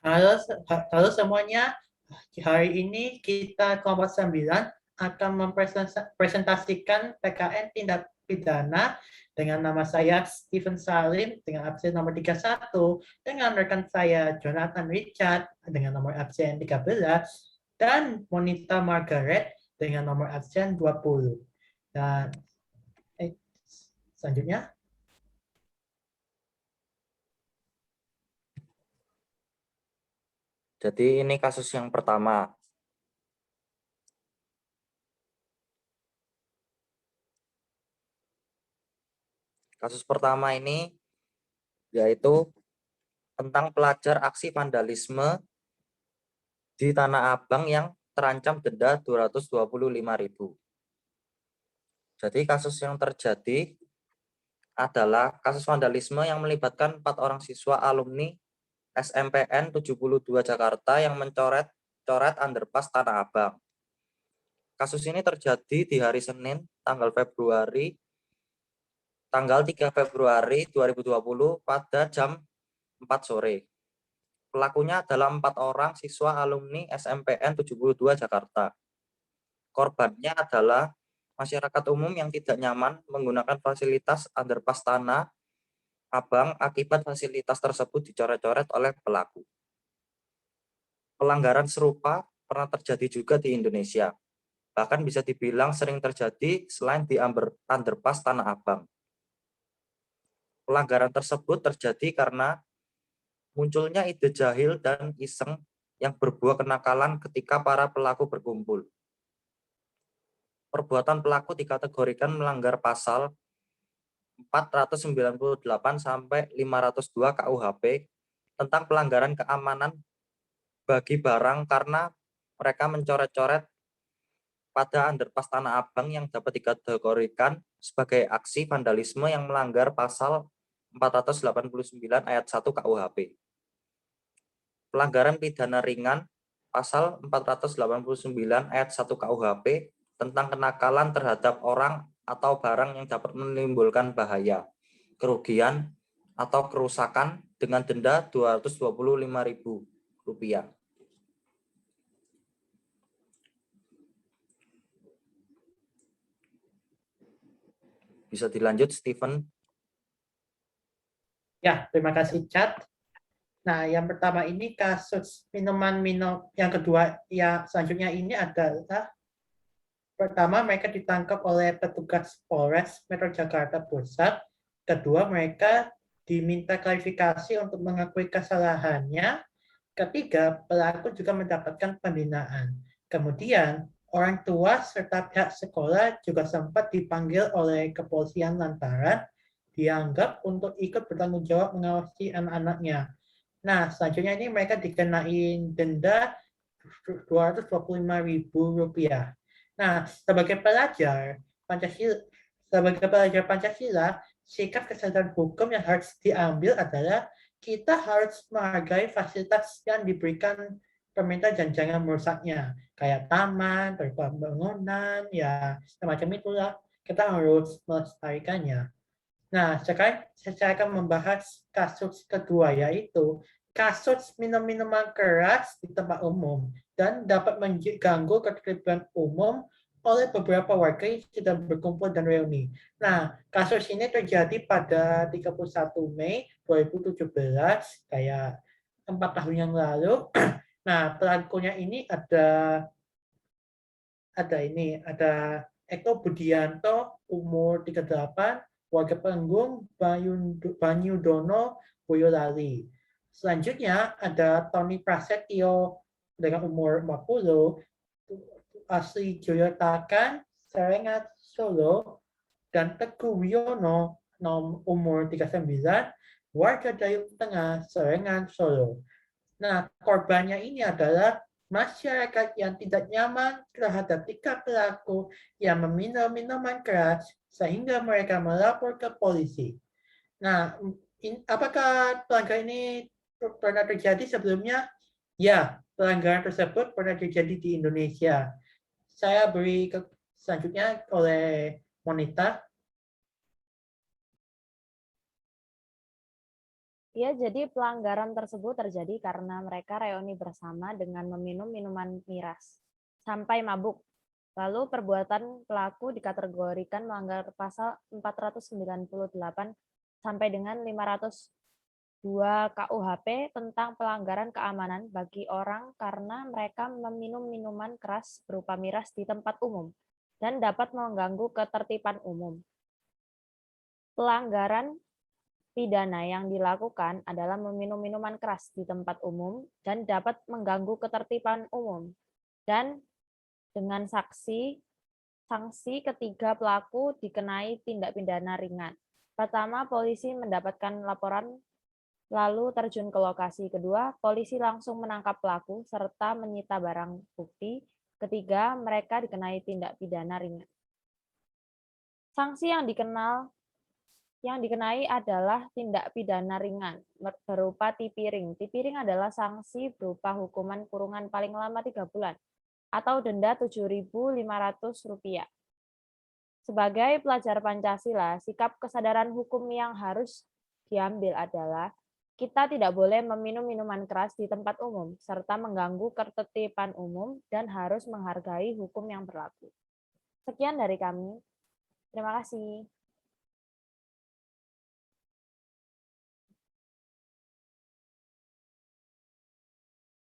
Halo semuanya, hari ini kita kelompok 9 akan mempresentasikan PKN tindak pidana dengan nama saya Stephen Salim dengan absen nomor 31, dengan rekan saya Jonathan Richard dengan nomor absen 13, dan Monita Margaret dengan nomor absen 20. Dan selanjutnya. Jadi ini kasus yang pertama. Kasus pertama ini yaitu tentang pelajar aksi vandalisme di Tanah Abang yang terancam denda 225.000. Jadi kasus yang terjadi adalah kasus vandalisme yang melibatkan 4 orang siswa alumni SMPN 72 Jakarta yang mencoret underpass Tanah Abang. Kasus ini terjadi di hari Senin, tanggal 3 Februari 2020 pada jam 4 sore. Pelakunya adalah 4 orang siswa alumni SMPN 72 Jakarta. Korbannya adalah masyarakat umum yang tidak nyaman menggunakan fasilitas underpass Tanah Abang akibat fasilitas tersebut dicoret-coret oleh pelaku. Pelanggaran serupa pernah terjadi juga di Indonesia. Bahkan bisa dibilang sering terjadi selain di underpass Tanah Abang. Pelanggaran tersebut terjadi karena munculnya ide jahil dan iseng yang berbuah kenakalan ketika para pelaku berkumpul. Perbuatan pelaku dikategorikan melanggar pasal 498 sampai 502 KUHP tentang pelanggaran keamanan bagi barang karena mereka mencoret-coret pada underpass Tanah Abang yang dapat dikategorikan sebagai aksi vandalisme yang melanggar pasal 489 ayat 1 KUHP. Pelanggaran pidana ringan pasal 489 ayat 1 KUHP tentang kenakalan terhadap orang atau barang yang dapat menimbulkan bahaya, kerugian, atau kerusakan dengan denda Rp225.000. Bisa dilanjut, Stephen? Ya, terima kasih, Chad. Nah, yang pertama ini kasus yang kedua ya selanjutnya ini adalah pertama mereka ditangkap oleh petugas Polres Metro Jakarta Pusat. Kedua, mereka diminta klarifikasi untuk mengakui kesalahannya. Ketiga, pelaku juga mendapatkan pembinaan. Kemudian, orang tua serta pihak sekolah juga sempat dipanggil oleh kepolisian lantaran dianggap untuk ikut bertanggung jawab mengawasi anak-anaknya. Nah, selanjutnya ini mereka dikenain denda Rp225.000. Nah, sebagai pelajar Pancasila, sikap kesadaran hukum yang harus diambil adalah kita harus menghargai fasilitas yang diberikan pemerintah dan jangan merusaknya. Kayak taman, bangunan, ya semacam itulah. Kita harus melestarikannya. Nah, sekarang saya akan membahas kasus kedua, yaitu kasus minum-minuman keras di tempat umum dan dapat mengganggu ketertiban umum oleh beberapa warga yang sedang berkumpul dan reuni. Nah, kasus ini terjadi pada 31 Mei 2017, kayak 4 tahun yang lalu. Nah, pelakunya ini ada Eko Budianto, umur 38, warga Penggung, Banyudono, Boyolali. Selanjutnya ada Tony Prasetyo dengan umur 40, asli Joyotakan, Serengat, Solo, dan Teguh Wiono, umur 39, warga Dayung Tengah, Serengan, Solo. Nah, korbannya ini adalah masyarakat yang tidak nyaman terhadap tingkah pelaku yang meminum minuman keras sehingga mereka melapor ke polisi. Nah, apakah pelanggaran ini pernah terjadi sebelumnya? Ya, pelanggaran tersebut pernah terjadi di Indonesia. Saya beri selanjutnya oleh Monita. Ya, jadi pelanggaran tersebut terjadi karena mereka reuni bersama dengan meminum minuman miras sampai mabuk. Lalu perbuatan pelaku dikategorikan melanggar pasal 498 sampai dengan 502 KUHP tentang pelanggaran keamanan bagi orang karena mereka meminum minuman keras berupa miras di tempat umum dan dapat mengganggu ketertiban umum. Pelanggaran pidana yang dilakukan adalah meminum minuman keras di tempat umum dan dapat mengganggu ketertiban umum. Dan dengan sanksi ketiga pelaku dikenai tindak pidana ringan. Pertama, polisi mendapatkan laporan lalu terjun ke lokasi. Kedua, polisi langsung menangkap pelaku serta menyita barang bukti. Ketiga, mereka dikenai tindak pidana ringan. Sanksi yang dikenai adalah tindak pidana ringan berupa tipiring. Tipiring adalah sanksi berupa hukuman kurungan paling lama 3 bulan atau denda Rp7.500. Sebagai pelajar Pancasila, sikap kesadaran hukum yang harus diambil adalah kita tidak boleh meminum minuman keras di tempat umum serta mengganggu ketertiban umum dan harus menghargai hukum yang berlaku. Sekian dari kami. Terima kasih.